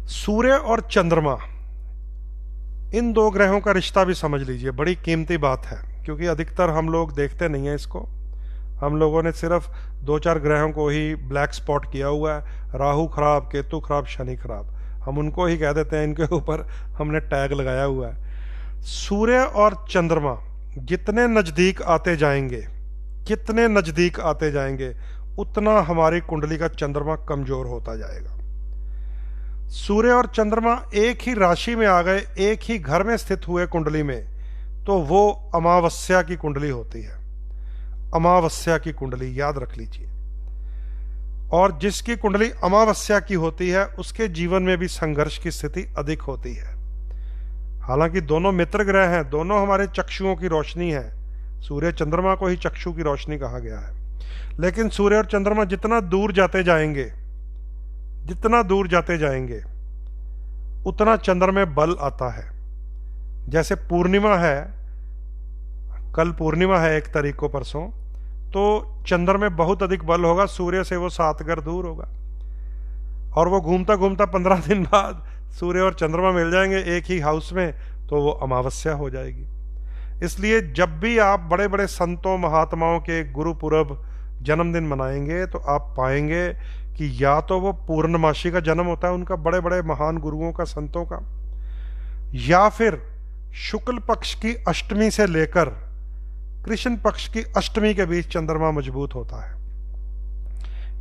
सूर्य और चंद्रमा, इन दो ग्रहों का रिश्ता भी समझ लीजिए, बड़ी कीमती बात है, क्योंकि अधिकतर हम लोग देखते नहीं हैं इसको। हम लोगों ने सिर्फ दो चार ग्रहों को ही ब्लैक स्पॉट किया हुआ है, राहु खराब, केतु खराब, शनि खराब, हम उनको ही कह देते हैं, इनके ऊपर हमने टैग लगाया हुआ है। सूर्य और चंद्रमा जितने नजदीक आते जाएंगे, जितने नजदीक आते जाएंगे, उतना हमारी कुंडली का चंद्रमा कमजोर होता जाएगा। सूर्य और चंद्रमा एक ही राशि में आ गए, एक ही घर में स्थित हुए कुंडली में, तो वो अमावस्या की कुंडली होती है। अमावस्या की कुंडली याद रख लीजिए। और जिसकी कुंडली अमावस्या की होती है उसके जीवन में भी संघर्ष की स्थिति अधिक होती है। हालांकि दोनों मित्र ग्रह हैं, दोनों हमारे चक्षुओं की रोशनी है, सूर्य चंद्रमा को ही चक्षु की रोशनी कहा गया है। लेकिन सूर्य और चंद्रमा जितना दूर जाते जाएंगे, जितना दूर जाते जाएंगे, उतना चंद्र में बल आता है। जैसे पूर्णिमा है, कल पूर्णिमा है 1 तारीख को, परसों, तो चंद्र में बहुत अधिक बल होगा, सूर्य से वो 7 घर दूर होगा, और वो घूमता घूमता 15 दिन बाद सूर्य और चंद्रमा मिल जाएंगे एक ही हाउस में, तो वो अमावस्या हो जाएगी। इसलिए जब भी आप बड़े बड़े संतों महात्माओं के गुरुपुरब जन्मदिन मनाएंगे तो आप पाएंगे कि या तो वो पूर्णमासी का जन्म होता है उनका, बड़े बड़े महान गुरुओं का, संतों का, या फिर शुक्ल पक्ष की अष्टमी से लेकर कृष्ण पक्ष की अष्टमी के बीच चंद्रमा मजबूत होता है।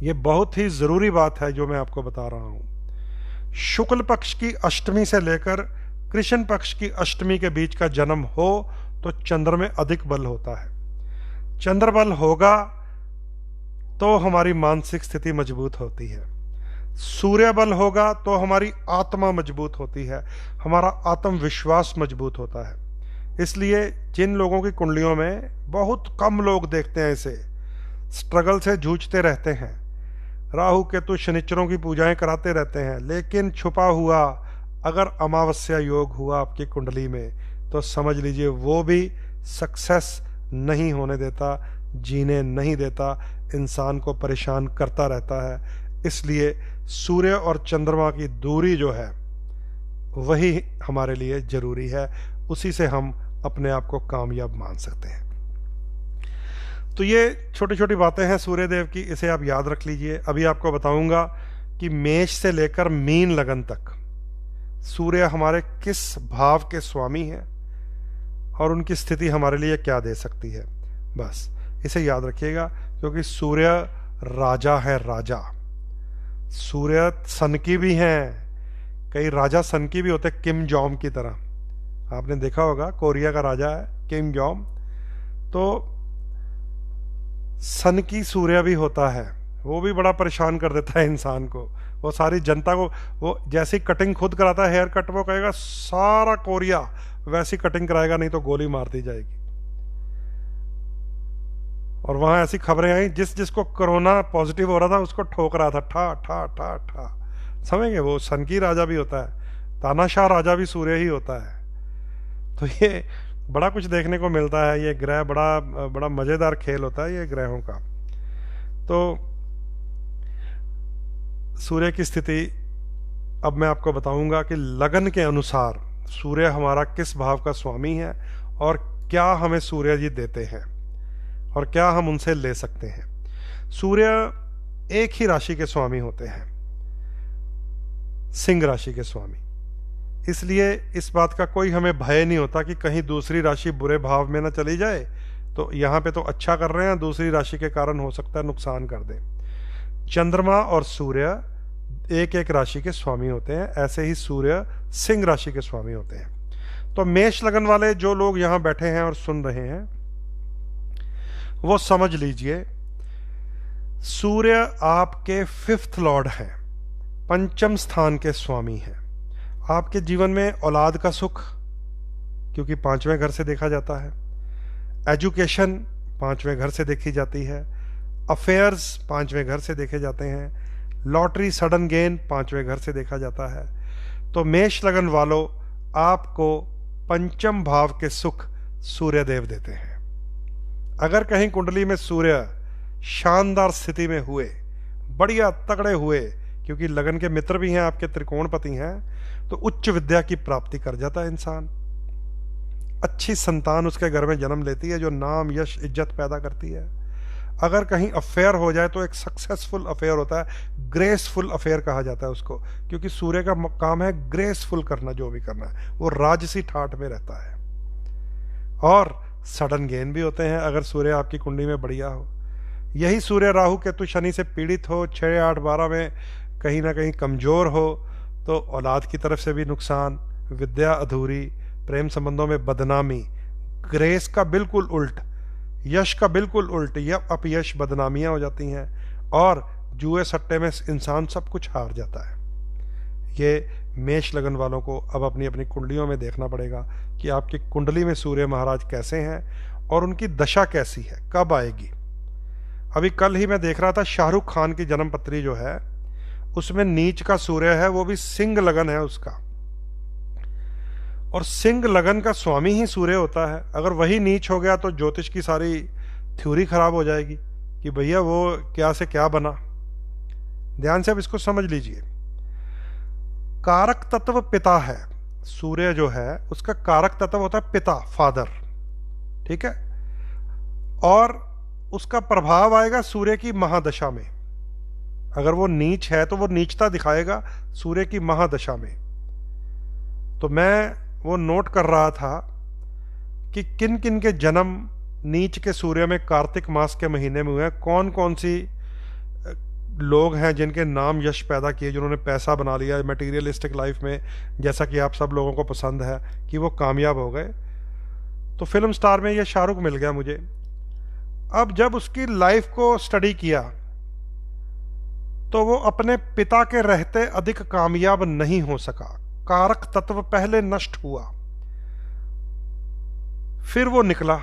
यह बहुत ही जरूरी बात है जो मैं आपको बता रहा हूं। शुक्ल पक्ष की अष्टमी से लेकर कृष्ण पक्ष की अष्टमी के बीच का जन्म हो तो चंद्र में अधिक बल होता है। चंद्र बल होगा तो हमारी मानसिक स्थिति मजबूत होती है। सूर्य बल होगा तो हमारी आत्मा मजबूत होती है, हमारा आत्मविश्वास मजबूत होता है। इसलिए जिन लोगों की कुंडलियों में, बहुत कम लोग देखते हैं इसे, स्ट्रगल से जूझते रहते हैं, राहु केतु शनिचरों की पूजाएं कराते रहते हैं, लेकिन छुपा हुआ अगर अमावस्या योग हुआ आपकी कुंडली में तो समझ लीजिए वो भी सक्सेस नहीं होने देता, जीने नहीं देता, इंसान को परेशान करता रहता है। इसलिए सूर्य और चंद्रमा की दूरी जो है वही हमारे लिए जरूरी है, उसी से हम अपने आप को कामयाब मान सकते हैं। तो ये छोटी छोटी बातें हैं सूर्य देव की, इसे आप याद रख लीजिए। अभी आपको बताऊंगा कि मेष से लेकर मीन लगन तक सूर्य हमारे किस भाव के स्वामी हैं और उनकी स्थिति हमारे लिए क्या दे सकती है। बस इसे याद रखिएगा, क्योंकि सूर्य राजा है, राजा। सूर्य सन की भी हैं, कई राजा सन की भी होते, किम जोंग की तरह, आपने देखा होगा, कोरिया का राजा है किम जोंग, तो सन की सूर्य भी होता है, वो भी बड़ा परेशान कर देता है इंसान को। वो सारी जनता को, वो जैसी कटिंग खुद कराता है, हेयर कट, वो कहेगा सारा कोरिया वैसी कटिंग कराएगा, नहीं तो गोली मार दी जाएगी। और वहां ऐसी खबरें आई, जिसको कोरोना पॉजिटिव हो रहा था उसको ठोक रहा था, ठा ठा ठा ठा। समझेंगे, वो सन की राजा भी होता है, तानाशाह राजा भी सूर्य ही होता है। तो ये बड़ा कुछ देखने को मिलता है, ये ग्रह बड़ा मजेदार खेल होता है ये ग्रहों का। तो सूर्य की स्थिति अब मैं आपको बताऊंगा कि लगन के अनुसार सूर्य हमारा किस भाव का स्वामी है और क्या हमें सूर्य जी देते हैं और क्या हम उनसे ले सकते हैं। सूर्य एक ही राशि के स्वामी होते हैं, सिंह राशि के स्वामी। इसलिए इस बात का कोई हमें भय नहीं होता कि कहीं दूसरी राशि बुरे भाव में ना चली जाए, तो यहाँ पे तो अच्छा कर रहे हैं, दूसरी राशि के कारण हो सकता है नुकसान कर दे। चंद्रमा और सूर्य एक एक राशि के स्वामी होते हैं, ऐसे ही सूर्य सिंह राशि के स्वामी होते हैं। तो मेष लगन वाले जो लोग यहाँ बैठे हैं और सुन रहे हैं, वो समझ लीजिए सूर्य आपके 5th लॉर्ड हैं, पंचम स्थान के स्वामी हैं। आपके जीवन में औलाद का सुख, क्योंकि 5वें घर से देखा जाता है, एजुकेशन 5वें घर से देखी जाती है, अफेयर्स 5वें घर से देखे जाते हैं, लॉटरी सडन गेन 5वें घर से देखा जाता है। तो मेष लगन वालों, आपको पंचम भाव के सुख सूर्य देव देते हैं। अगर कहीं कुंडली में सूर्य शानदार स्थिति में हुए, बढ़िया तगड़े हुए, क्योंकि लगन के मित्र भी हैं, आपके त्रिकोणपति हैं, तो उच्च विद्या की प्राप्ति कर जाता है इंसान। अच्छी संतान उसके घर में जन्म लेती है जो नाम यश इज्जत पैदा करती है। अगर कहीं अफेयर हो जाए तो एक सक्सेसफुल अफेयर होता है, ग्रेसफुल अफेयर कहा जाता है उसको, क्योंकि सूर्य का काम है ग्रेसफुल करना, जो भी करना है वो राजसी ठाठ में रहता है। और सडन गेन भी होते हैं अगर सूर्य आपकी कुंडली में बढ़िया हो। यही सूर्य राहु केतु शनि से पीड़ित हो, 6, 8, 12 में कहीं ना कहीं कमजोर हो, तो औलाद की तरफ से भी नुकसान, विद्या अधूरी, प्रेम संबंधों में बदनामी, ग्रेस का बिल्कुल उल्ट, यश का बिल्कुल उल्ट, या अपयश, बदनामियां हो जाती हैं, और जुए सट्टे में इंसान सब कुछ हार जाता है। ये मेष लगन वालों को अब अपनी अपनी कुंडलियों में देखना पड़ेगा कि आपकी कुंडली में सूर्य महाराज कैसे हैं और उनकी दशा कैसी है, कब आएगी। अभी कल ही मैं देख रहा था, शाहरुख खान की जन्म पत्री जो है उसमें नीच का सूर्य है, वो भी सिंह लगन है उसका, और सिंह लगन का स्वामी ही सूर्य होता है। अगर वही नीच हो गया तो ज्योतिष की सारी थ्योरी खराब हो जाएगी कि भैया वो क्या से क्या बना। ध्यान से अब इसको समझ लीजिए। कारक तत्व पिता है, सूर्य जो है उसका कारक तत्व होता है पिता, फादर, ठीक है, और उसका प्रभाव आएगा सूर्य की महादशा में। अगर वो नीच है तो वो नीचता दिखाएगा सूर्य की महादशा में। तो मैं वो नोट कर रहा था कि किन किन के जन्म नीच के सूर्य में कार्तिक मास के महीने में हुए हैं, कौन कौन सी लोग हैं जिनके नाम यश पैदा किए, जिन्होंने पैसा बना लिया मटेरियलिस्टिक लाइफ में, जैसा कि आप सब लोगों को पसंद है कि वो कामयाब हो गए। तो फिल्म स्टार में ये शाहरुख मिल गया मुझे। अब जब उसकी लाइफ को स्टडी किया तो वो अपने पिता के रहते अधिक कामयाब नहीं हो सका, कारक तत्व पहले नष्ट हुआ, फिर वो निकला,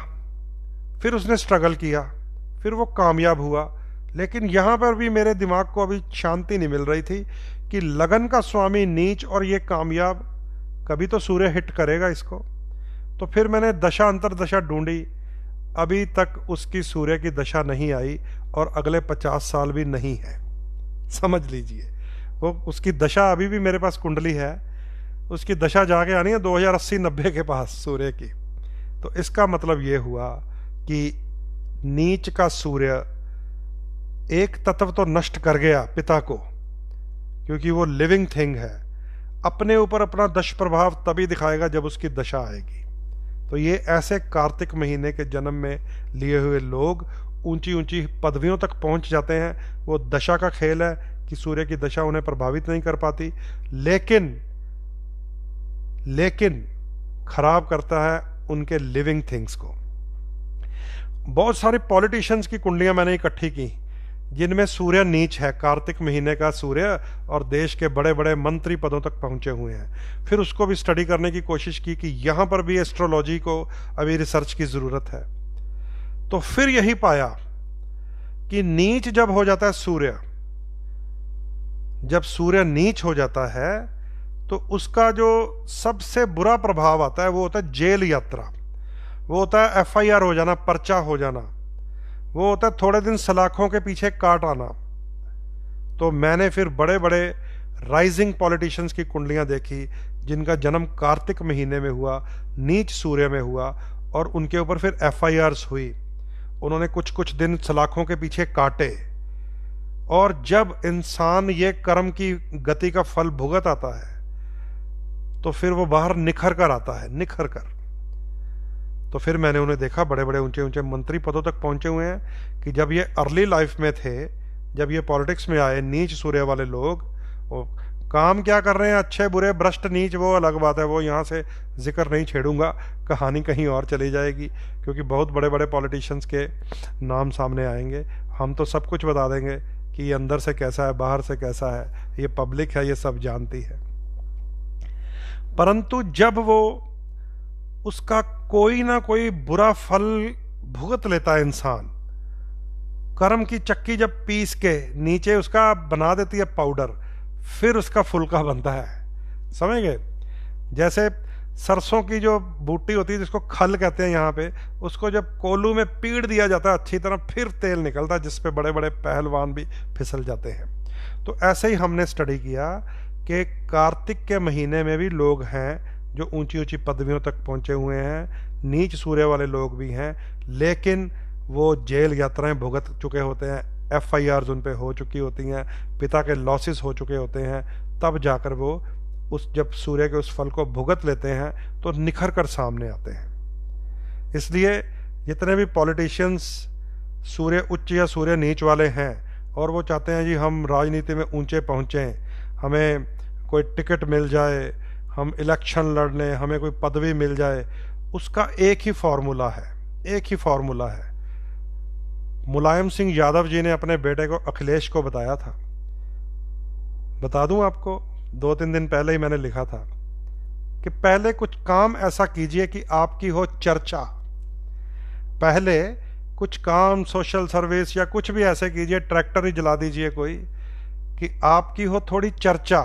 फिर उसने स्ट्रगल किया, फिर वो कामयाब हुआ। लेकिन यहां पर भी मेरे दिमाग को अभी शांति नहीं मिल रही थी कि लगन का स्वामी नीच और ये कामयाब, कभी तो सूर्य हिट करेगा इसको। तो फिर मैंने दशा अंतरदशा ढूंढी, अभी तक उसकी सूर्य की दशा नहीं आई और अगले 50 साल भी नहीं है। समझ लीजिए, वो उसकी दशा अभी भी मेरे पास कुंडली है, उसकी दशा जाके आनी है 2080-90 के पास सूर्य की। तो इसका मतलब ये हुआ कि नीच का सूर्य एक तत्व तो नष्ट कर गया पिता को, क्योंकि वो लिविंग थिंग है, अपने ऊपर अपना दुष्प्रभाव तभी दिखाएगा जब उसकी दशा आएगी। तो ये ऐसे कार्तिक महीने के जन्म में लिए हुए लोग ऊंची ऊंची पदवियों तक पहुंच जाते हैं। वो दशा का खेल है कि सूर्य की दशा उन्हें प्रभावित नहीं कर पाती, लेकिन खराब करता है उनके लिविंग थिंग्स को। बहुत सारे पॉलिटिशियंस की कुंडलियां मैंने इकट्ठी की जिनमें सूर्य नीच है, कार्तिक महीने का सूर्य, और देश के बड़े बड़े मंत्री पदों तक पहुंचे हुए हैं। फिर उसको भी स्टडी करने की कोशिश की कि यहां पर भी एस्ट्रोलॉजी को अभी रिसर्च की जरूरत है। तो फिर यही पाया कि नीच जब हो जाता है सूर्य, जब सूर्य नीच हो जाता है तो उसका जो सबसे बुरा प्रभाव आता है वो होता है जेल यात्रा, वो होता है FIR हो जाना, पर्चा हो जाना, वो होता है थोड़े दिन सलाखों के पीछे काट आना। तो मैंने फिर बड़े बड़े राइजिंग पॉलिटिशियंस की कुंडलियां देखी जिनका जन्म कार्तिक महीने में हुआ, नीच सूर्य में हुआ, और उनके ऊपर फिर FIRs हुई, उन्होंने कुछ कुछ दिन सलाखों के पीछे काटे। और जब इंसान ये कर्म की गति का फल भुगत आता है तो फिर वो बाहर निखर कर आता है, निखर कर। तो फिर मैंने उन्हें देखा, बड़े बड़े ऊंचे ऊंचे मंत्री पदों तक पहुंचे हुए हैं, कि जब ये अर्ली लाइफ में थे, जब ये पॉलिटिक्स में आए, नीच सूर्य वाले लोग, वो काम क्या कर रहे हैं, अच्छे बुरे भ्रष्ट नीच, वो अलग बात है, वो यहाँ से जिक्र नहीं छेड़ूंगा, कहानी कहीं और चली जाएगी, क्योंकि बहुत बड़े बड़े पॉलिटिशियंस के नाम सामने आएंगे। हम तो सब कुछ बता देंगे कि ये अंदर से कैसा है, बाहर से कैसा है, ये पब्लिक है, ये सब जानती है। परंतु जब वो उसका कोई ना कोई बुरा फल भुगत लेता है इंसान, कर्म की चक्की जब पीस के नीचे उसका बना देती है पाउडर, फिर उसका फुलका बनता है। समझ गए? जैसे सरसों की जो बूटी होती है जिसको खल कहते हैं यहाँ पे, उसको जब कोलू में पीड़ दिया जाता है अच्छी तरह, फिर तेल निकलता है जिसपे बड़े बड़े पहलवान भी फिसल जाते हैं। तो ऐसे ही हमने स्टडी किया कि कार्तिक के महीने में भी लोग हैं जो ऊंची ऊंची पदवियों तक पहुंचे हुए हैं, नीच सूर्य वाले लोग भी हैं, लेकिन वो जेल यात्राएं भुगत चुके होते हैं, FIRs उन पे हो चुकी होती हैं, पिता के लॉसेस हो चुके होते हैं, तब जाकर वो जब सूर्य के उस फल को भुगत लेते हैं तो निखर कर सामने आते हैं। इसलिए जितने भी पॉलिटिशियंस सूर्य उच्च या सूर्य नीच वाले हैं और वो चाहते हैं जी हम राजनीति में ऊंचे पहुंचें, हमें कोई टिकट मिल जाए, हम इलेक्शन लड़ लें, हमें कोई पदवी मिल जाए, उसका एक ही फॉर्मूला है, एक ही फॉर्मूला है। मुलायम सिंह यादव जी ने अपने बेटे को अखिलेश को बताया था, बता दूं आपको, 2-3 दिन पहले ही मैंने लिखा था कि पहले कुछ काम ऐसा कीजिए कि आपकी हो चर्चा। पहले कुछ काम, सोशल सर्विस या कुछ भी ऐसे कीजिए, ट्रैक्टर ही जला दीजिए कोई, कि आपकी हो थोड़ी चर्चा।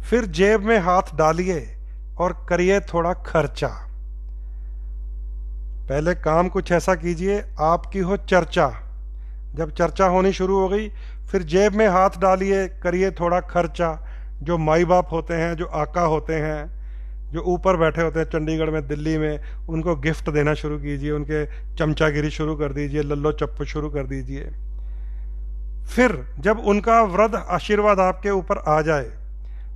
फिर जेब में हाथ डालिए और करिए थोड़ा खर्चा। पहले काम कुछ ऐसा कीजिए आपकी हो चर्चा, जब चर्चा होनी शुरू हो गई फिर जेब में हाथ डालिए, करिए थोड़ा खर्चा। जो माई बाप होते हैं, जो आका होते हैं, जो ऊपर बैठे होते हैं चंडीगढ़ में, दिल्ली में, उनको गिफ्ट देना शुरू कीजिए, उनके चमचागिरी शुरू कर दीजिए, लल्लो चप्पू शुरू कर दीजिए। फिर जब उनका वृद्ध आशीर्वाद आपके ऊपर आ जाए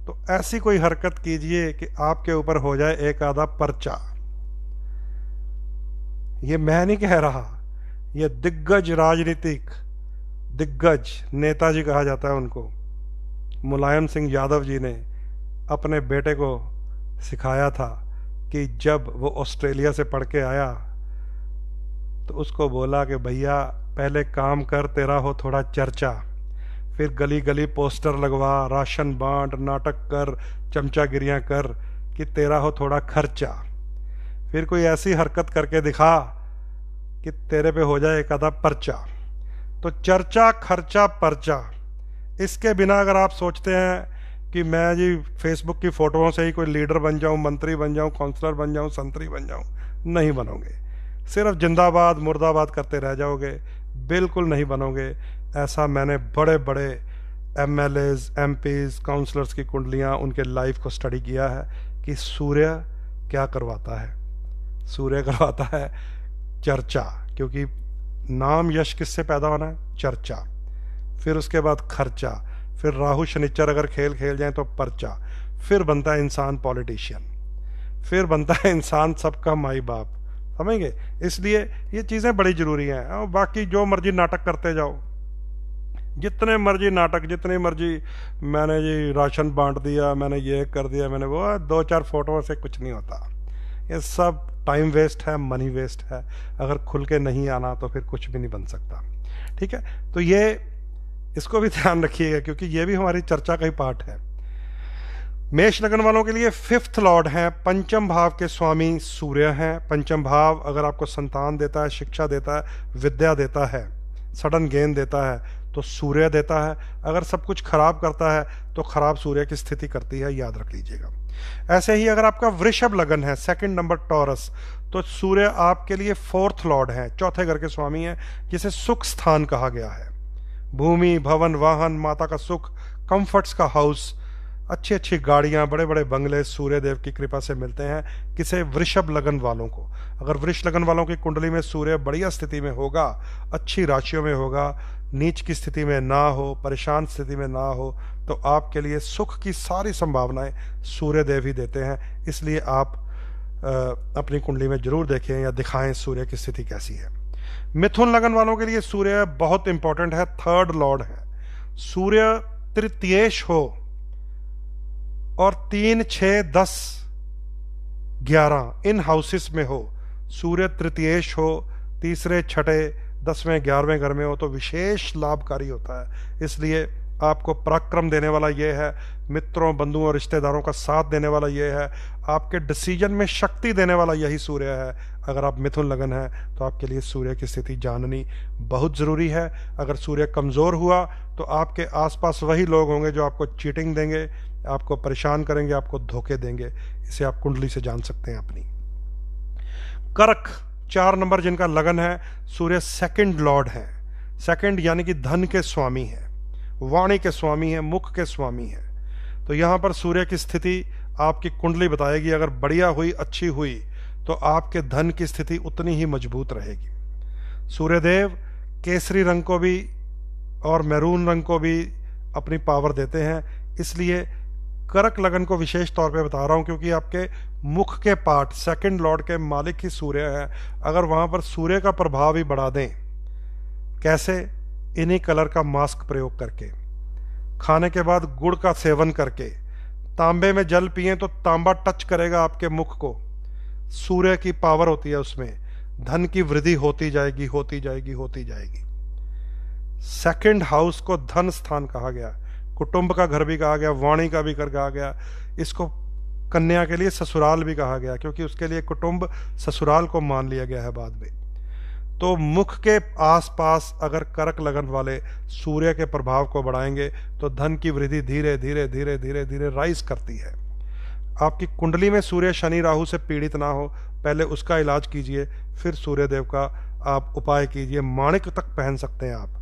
तो ऐसी कोई हरकत कीजिए कि आपके ऊपर हो जाए एक आधा पर्चा। ये मैं नहीं कह रहा, ये दिग्गज राजनीतिक, दिग्गज नेताजी कहा जाता है उनको, मुलायम सिंह यादव जी ने अपने बेटे को सिखाया था कि जब वो ऑस्ट्रेलिया से पढ़ के आया तो उसको बोला कि भैया पहले काम कर, तेरा हो थोड़ा चर्चा, फिर गली गली पोस्टर लगवा, राशन बांट, नाटक कर, चमचागिरियां कर कि तेरा हो थोड़ा खर्चा। फिर कोई ऐसी हरकत करके दिखा कि तेरे पे हो जाए एक आधा पर्चा। तो चर्चा, खर्चा, पर्चा, इसके बिना अगर आप सोचते हैं कि मैं जी फेसबुक की फ़ोटोओं से ही कोई लीडर बन जाऊं, मंत्री बन जाऊं, काउंसलर बन जाऊं, संतरी बन जाऊं, नहीं बनोगे। सिर्फ जिंदाबाद मुर्दाबाद करते रह जाओगे, बिल्कुल नहीं बनोगे। ऐसा मैंने बड़े बड़े MLAs, MPs, काउंसलर्स की कुंडलियां, उनके लाइफ को स्टडी किया है कि सूर्य क्या करवाता है। सूर्य करवाता है चर्चा, क्योंकि नाम यश किससे पैदा होना है? चर्चा। फिर उसके बाद खर्चा, फिर राहु शनिचर अगर खेल खेल जाए तो पर्चा, फिर बनता है इंसान पॉलिटिशियन, फिर बनता है इंसान सबका माई बाप। समझेंगे? इसलिए ये चीज़ें बड़ी ज़रूरी हैं। और बाकी जो मर्जी नाटक करते जाओ, जितने मर्जी नाटक, जितने मर्जी मैंने जी राशन बांट दिया, मैंने ये कर दिया, मैंने वो, 2-4 फोटो से कुछ नहीं होता। ये सब टाइम वेस्ट है, मनी वेस्ट है। अगर खुल के नहीं आना तो फिर कुछ भी नहीं बन सकता। ठीक है, तो ये इसको भी ध्यान रखिएगा क्योंकि ये भी हमारी चर्चा का ही पार्ट है। मेष लगन वालों के लिए 5th लॉर्ड हैं, पंचम भाव के स्वामी सूर्य हैं। पंचम भाव अगर आपको संतान देता है, शिक्षा देता है, विद्या देता है, सडन गेन देता है, तो सूर्य देता है। अगर सब कुछ खराब करता है तो खराब सूर्य की स्थिति करती है, याद रख लीजिएगा। ऐसे ही अगर आपका वृषभ लगन है, 2nd नंबर टॉरस, तो सूर्य आपके लिए 4th लॉर्ड है, चौथे घर के स्वामी हैं, जिसे सुख स्थान कहा गया है। भूमि, भवन, वाहन, माता का सुख, कंफर्ट्स का हाउस, अच्छी अच्छी गाड़ियां, बड़े बड़े बंगले सूर्य देव की कृपा से मिलते हैं किसे? वृषभ लगन वालों को। अगर वृष लगन वालों की कुंडली में सूर्य बढ़िया स्थिति में होगा, अच्छी राशियों में होगा, नीच की स्थिति में ना हो, परेशान स्थिति में ना हो, तो आपके लिए सुख की सारी संभावनाएं सूर्य देव ही देते हैं। इसलिए आप अपनी कुंडली में जरूर देखें या दिखाएं सूर्य की स्थिति कैसी है। मिथुन लगन वालों के लिए सूर्य बहुत इंपॉर्टेंट है, 3rd लॉर्ड है। सूर्य तृतीयेश हो और 3, 6, 10, 11 इन हाउसेस में हो, सूर्य तृतीयेश हो, तीसरे, छठे, 10वें, 11वें घर में हो, तो विशेष लाभकारी होता है। इसलिए आपको पराक्रम देने वाला ये है, मित्रों, बंधुओं और रिश्तेदारों का साथ देने वाला ये है, आपके डिसीजन में शक्ति देने वाला यही सूर्य है। अगर आप मिथुन लगन है तो आपके लिए सूर्य की स्थिति जाननी बहुत ज़रूरी है। अगर सूर्य कमज़ोर हुआ तो आपके आसपास वही लोग होंगे जो आपको चीटिंग देंगे, आपको परेशान करेंगे, आपको धोखे देंगे। इसे आप कुंडली से जान सकते हैं अपनी। कर्क 4 नंबर जिनका लगन है, सूर्य 2nd लॉर्ड है। 2nd यानी कि धन के स्वामी है। वाणी के स्वामी हैं, मुख के स्वामी हैं। तो यहाँ पर सूर्य की स्थिति आपकी कुंडली बताएगी। अगर बढ़िया हुई, अच्छी हुई, तो आपके धन की स्थिति उतनी ही मजबूत रहेगी। सूर्यदेव केसरी रंग को भी और मैरून रंग को भी अपनी पावर देते हैं, इसलिए कर्क लगन को विशेष तौर पे बता रहा हूं, क्योंकि आपके मुख के पार्ट सेकंड लॉर्ड के मालिक ही सूर्य है। अगर वहां पर सूर्य का प्रभाव ही बढ़ा दें, कैसे? इन्हीं कलर का मास्क प्रयोग करके, खाने के बाद गुड़ का सेवन करके, तांबे में जल पिए तो तांबा टच करेगा आपके मुख को, सूर्य की पावर होती है उसमें, धन की वृद्धि होती जाएगी, होती जाएगी, होती जाएगी। सेकंड हाउस को धन स्थान कहा गया, कुटुंब का घर भी कहा गया, वाणी का भी घर कहा गया। इसको कन्या के लिए ससुराल भी कहा गया, क्योंकि उसके लिए कुटुंब ससुराल को मान लिया गया है बाद में। तो मुख के आसपास अगर कर्क लगन वाले सूर्य के प्रभाव को बढ़ाएंगे तो धन की वृद्धि धीरे धीरे धीरे धीरे धीरे राइज करती है। आपकी कुंडली में सूर्य शनि राहु से पीड़ित ना हो, पहले उसका इलाज कीजिए, फिर सूर्यदेव का आप उपाय कीजिए। माणिक तक पहन सकते हैं आप।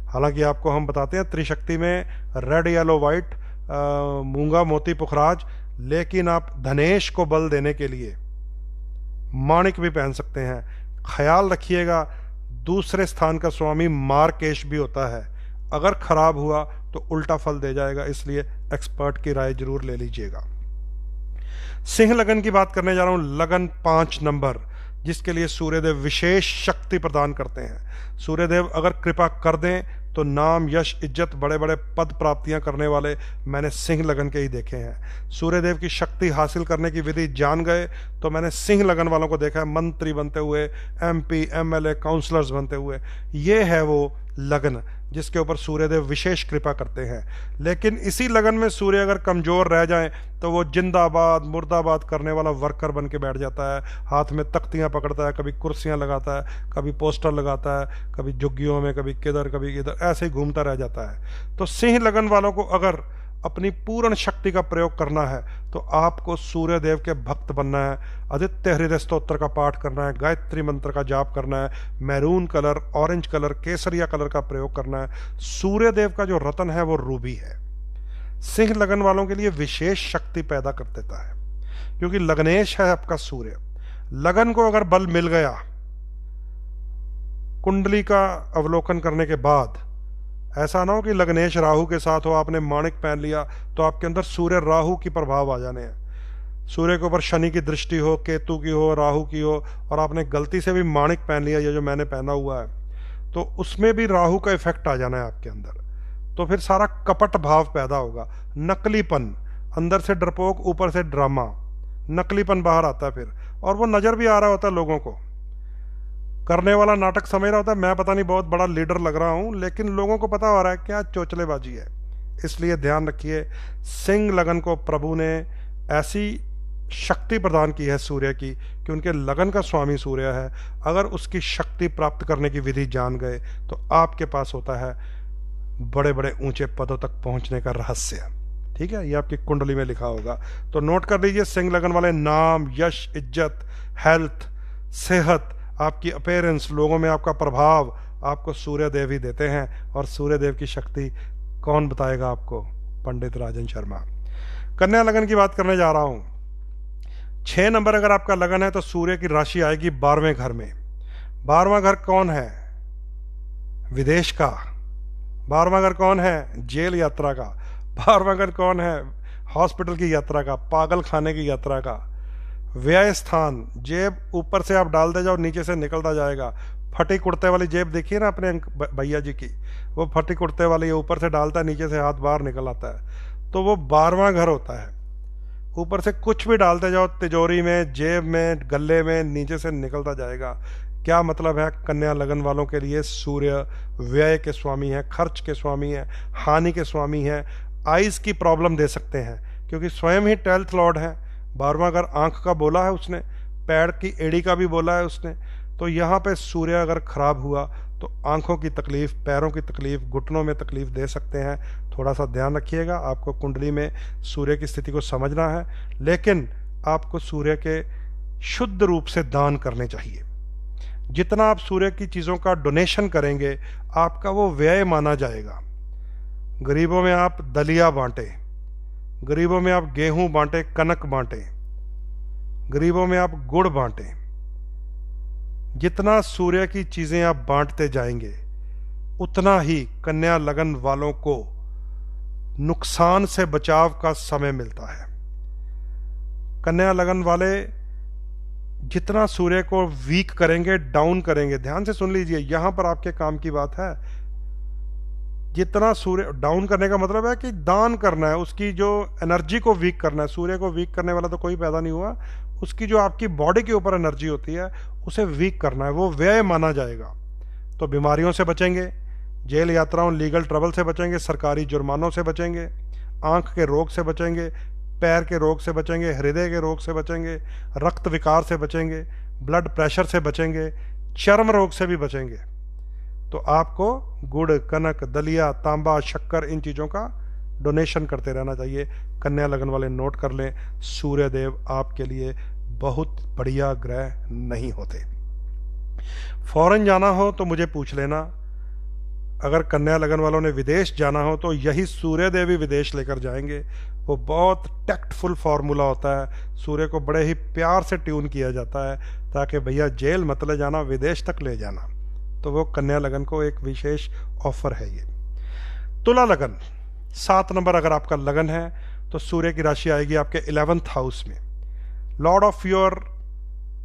हालांकि आपको हम बताते हैं त्रिशक्ति में रेड, येलो, वाइट, मूंगा, मोती, पुखराज, लेकिन आप धनेश को बल देने के लिए माणिक भी पहन सकते हैं। ख्याल रखिएगा, दूसरे स्थान का स्वामी मार्केश भी होता है, अगर खराब हुआ तो उल्टा फल दे जाएगा, इसलिए एक्सपर्ट की राय जरूर ले लीजिएगा। सिंह लगन की बात करने जा रहा हूं, लगन 5 नंबर, जिसके लिए सूर्यदेव विशेष शक्ति प्रदान करते हैं। सूर्यदेव अगर कृपा कर दें तो नाम, यश, इज्जत, बड़े बड़े पद प्राप्तियां करने वाले मैंने सिंह लगन के ही देखे हैं। सूर्यदेव की शक्ति हासिल करने की विधि जान गए तो मैंने सिंह लगन वालों को देखा है मंत्री बनते हुए, MP, MLA, काउंसलर्स बनते हुए। ये है वो लगन जिसके ऊपर सूर्यदेव विशेष कृपा करते हैं। लेकिन इसी लगन में सूर्य अगर कमजोर रह जाए तो वो जिंदाबाद मुर्दाबाद करने वाला वर्कर बन के बैठ जाता है, हाथ में तख्तियां पकड़ता है, कभी कुर्सियां लगाता है, कभी पोस्टर लगाता है, कभी झुग्गियों में, कभी किधर कभी किधर, ऐसे ही घूमता रह जाता है। तो सिंह लगन वालों को अगर अपनी पूर्ण शक्ति का प्रयोग करना है तो आपको सूर्यदेव के भक्त बनना है, आदित्य हृदय स्तोत्र का पाठ करना है, गायत्री मंत्र का जाप करना है, मैरून कलर, ऑरेंज कलर, केसरिया कलर का प्रयोग करना है। सूर्यदेव का जो रतन है वो रूबी है। सिंह लगन वालों के लिए विशेष शक्ति पैदा कर देता है, क्योंकि लगनेश है आपका सूर्य। लगन को अगर बल मिल गया, कुंडली का अवलोकन करने के बाद, ऐसा ना हो कि लगनेश राहु के साथ हो, आपने माणिक पहन लिया तो आपके अंदर सूर्य राहु की प्रभाव आ जाने हैं। सूर्य के ऊपर शनि की दृष्टि हो, केतु की हो, राहु की हो, और आपने गलती से भी माणिक पहन लिया, ये जो मैंने पहना हुआ है, तो उसमें भी राहु का इफेक्ट आ जाना है आपके अंदर। तो फिर सारा कपट भाव पैदा होगा, नकलीपन, अंदर से डरपोक, ऊपर से ड्रामा, नकलीपन बाहर आता है फिर, और वो नजर भी आ रहा होता है लोगों को। करने वाला नाटक समझ रहा होता है मैं पता नहीं बहुत बड़ा लीडर लग रहा हूं, लेकिन लोगों को पता हो रहा है क्या चोचलेबाजी है। इसलिए ध्यान रखिए, सिंह लगन को प्रभु ने ऐसी शक्ति प्रदान की है सूर्य की कि उनके लगन का स्वामी सूर्य है। अगर उसकी शक्ति प्राप्त करने की विधि जान गए तो आपके पास होता है बड़े बड़े ऊंचे पदों तक पहुंचने का रहस्य। ठीक है, ये आपकी कुंडली में लिखा होगा, तो नोट कर लीजिए। सिंह लगन वाले नाम, यश, इज्जत, हेल्थ, सेहत, आपकी अपीयरेंस, लोगों में आपका प्रभाव आपको सूर्यदेव ही देते हैं। और सूर्यदेव की शक्ति कौन बताएगा आपको? पंडित राजन शर्मा। कन्या लगन की बात करने जा रहा हूं। 6 नंबर अगर आपका लगन है तो सूर्य की राशि आएगी 12वें घर में। 12वां घर कौन है? विदेश का। 12वां घर कौन है? जेल यात्रा का। 12वां घर कौन है? हॉस्पिटल की यात्रा का, पागल खाने की यात्रा का। व्यय स्थान, जेब ऊपर से आप डालते जाओ नीचे से निकलता जाएगा। फटी कुर्ते वाली जेब देखिए ना अपने भैया जी की, वो फटी कुर्ते वाली, ऊपर से डालता है नीचे से हाथ बाहर निकल आता है, तो वो 12वां घर होता है। ऊपर से कुछ भी डालते जाओ, तिजोरी में, जेब में, गले में, नीचे से निकलता जाएगा। क्या मतलब है? कन्या लगन वालों के लिए सूर्य व्यय के स्वामी है, खर्च के स्वामी है, हानि के स्वामी है। आइज की प्रॉब्लम दे सकते हैं क्योंकि स्वयं ही 12th लॉर्ड है। 12वां घर आंख का बोला है उसने, पैर की एड़ी का भी बोला है उसने। तो यहाँ पे सूर्य अगर खराब हुआ तो आंखों की तकलीफ, पैरों की तकलीफ, घुटनों में तकलीफ दे सकते हैं। थोड़ा सा ध्यान रखिएगा, आपको कुंडली में सूर्य की स्थिति को समझना है, लेकिन आपको सूर्य के शुद्ध रूप से दान करने चाहिए। जितना आप सूर्य की चीज़ों का डोनेशन करेंगे आपका वो व्यय माना जाएगा। गरीबों में आप दलिया बांटे, गरीबों में आप गेहूं बांटे, कनक बांटे, गरीबों में आप गुड़ बांटे। जितना सूर्य की चीजें आप बांटते जाएंगे उतना ही कन्या लगन वालों को नुकसान से बचाव का समय मिलता है। कन्या लगन वाले जितना सूर्य को वीक करेंगे, डाउन करेंगे, ध्यान से सुन लीजिए, यहां पर आपके काम की बात है। जितना सूर्य डाउन करने का मतलब है कि दान करना है, उसकी जो एनर्जी को वीक करना है। सूर्य को वीक करने वाला तो कोई पैदा नहीं हुआ, उसकी जो आपकी बॉडी के ऊपर एनर्जी होती है उसे वीक करना है, वो व्यय माना जाएगा। तो बीमारियों से बचेंगे, जेल यात्राओं, लीगल ट्रबल से बचेंगे, सरकारी जुर्मानों से बचेंगे, आंख के रोग से बचेंगे, पैर के रोग से बचेंगे, हृदय के रोग से बचेंगे, रक्त विकार से बचेंगे, ब्लड प्रेशर से बचेंगे, चर्म रोग से भी बचेंगे। तो आपको गुड़, कनक, दलिया, तांबा, शक्कर, इन चीज़ों का डोनेशन करते रहना चाहिए। कन्या लगन वाले नोट कर लें, सूर्य देव आपके लिए बहुत बढ़िया ग्रह नहीं होते। फॉरेन जाना हो तो मुझे पूछ लेना। अगर कन्या लगन वालों ने विदेश जाना हो तो यही सूर्य देव ही विदेश लेकर जाएंगे। वो बहुत टैक्टफुल फार्मूला होता है, सूर्य को बड़े ही प्यार से ट्यून किया जाता है ताकि भैया जेल मत ले जाना, विदेश तक ले जाना। तो वो कन्या लगन को एक विशेष ऑफर है ये। तुला लगन 7 नंबर अगर आपका लगन है तो सूर्य की राशि आएगी आपके 11th हाउस में। Lord of your